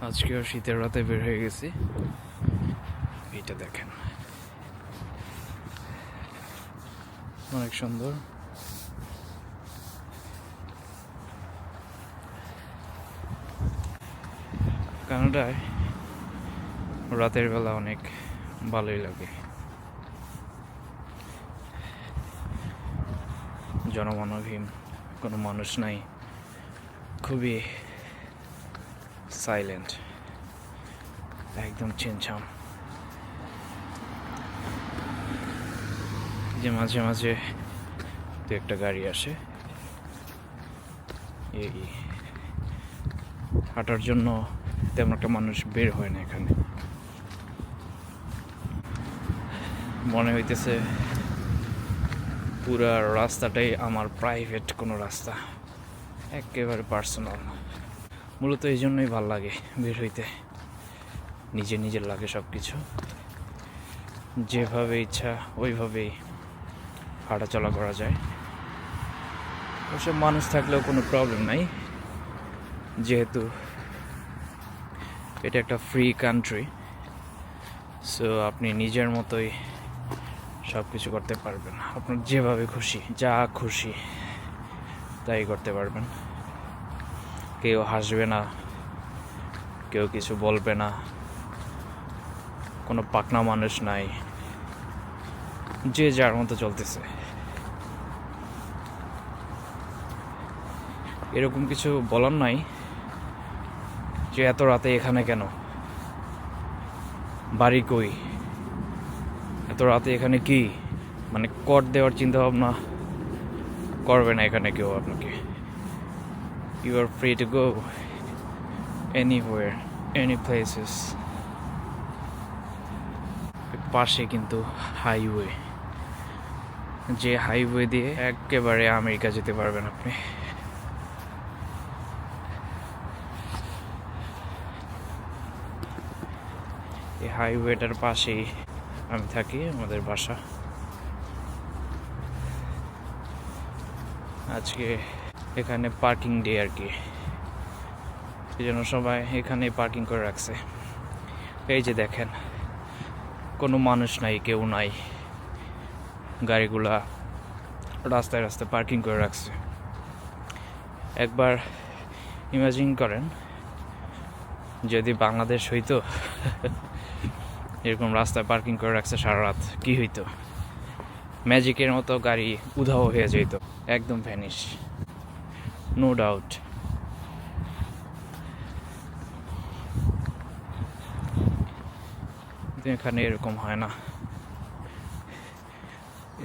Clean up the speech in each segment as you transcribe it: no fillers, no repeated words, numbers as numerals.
আজকেও শীতের রাতে বের হয়ে গেছি। এইটা দেখেন, অনেক সুন্দর। কানাডায় রাতের বেলা অনেক ভালোই লাগে। জনমানবহীন, কোনো মানুষ নাই, খুবই সাইলেন্ট, একদম ছিমছাম। যে মাঝে মাঝে দু একটা গাড়ি আসে, এই হাঁটার জন্য তেমন একটা মানুষ বের হয় না এখানে। মনে হইতেছে পুরা রাস্তাটাই আমার প্রাইভেট কোনো রাস্তা, একেবারে পার্সোনাল। মূলত এই জন্যই ভাল লাগে বের হইতে, নিজের লাগে সব কিছু, যেভাবে ইচ্ছা ওইভাবেই হাঁটাচলা করা যায়। ওসব মানুষ থাকলেও কোনো প্রবলেম নাই, যেহেতু এটা একটা ফ্রি কান্ট্রি। সো আপনি নিজের মতোই সব কিছু করতে পারবেন, আপনার যেভাবে খুশি, যা খুশি তাই করতে পারবেন। কেউ হাসবে না, কেউ কিছু বলবে না, কোনো পাকনা মানুষ নাই, যে যার মতো চলতেছে। এরকম কিছু বলার নাই যে এত রাতে এখানে কেন, বাড়ি কই, এত রাতে এখানে কি, মানে কর দেওয়ার চিন্তা ভাবনা করবে না এখানে কেউ আপনাকে। You are free to go anywhere, any places. পাশে কিন্তু হাইওয়ে, যে হাইওয়ে দিয়ে একেবারে আমেরিকা যেতে পারবেন আপনি। এই হাইওয়েটার পাশেই আমি থাকি, আমাদের বাসা। আজকে এখানে পার্কিং ডে আর কি, এই জন্য সবাই এখানে পার্কিং করে রাখছে। এই যে দেখেন, কোনো মানুষ নাই, কেউ নাই, গাড়িগুলা রাস্তায় রাস্তায় পার্কিং করে রাখছে। একবার ইমাজিন করেন যদি বাংলাদেশ হইতো এরকম রাস্তায় পার্কিং করে রাখছে সারা রাত, কি হইতো? ম্যাজিকের মতো গাড়ি উধাও হয়ে যেত, একদম ভ্যানিশ, নো ডাউট। এখানে এরকম হয় না,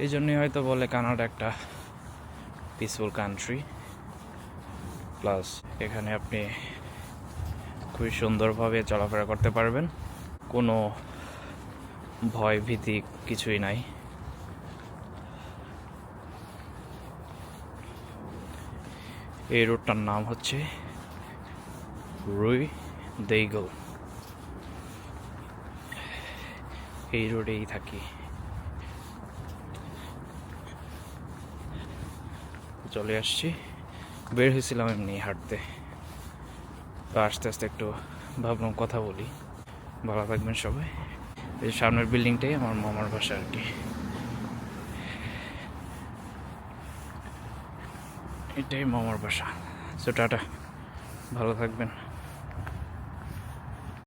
এই জন্যই হয়তো বলে কানাডা একটা পিসফুল কান্ট্রি। প্লাস এখানে আপনি খুবই সুন্দরভাবে চলাফেরা করতে পারবেন, কোনো ভয় ভীতি কিছুই নাই। এই রোডটার নাম হচ্ছে রুই দেইগল। এই রোডেই থাকি। চলে আসছি, বের হয়েছিলাম এমনি হাঁটতে, তো আস্তে আস্তে একটু ভাবলাম কথা বলি। ভালো থাকবেন সবাই। এই সামনের বিল্ডিংটাই আমার মামার বাসা আর কি, এটাই মামার বাসা। সো টাটা, ভালো থাকবেন।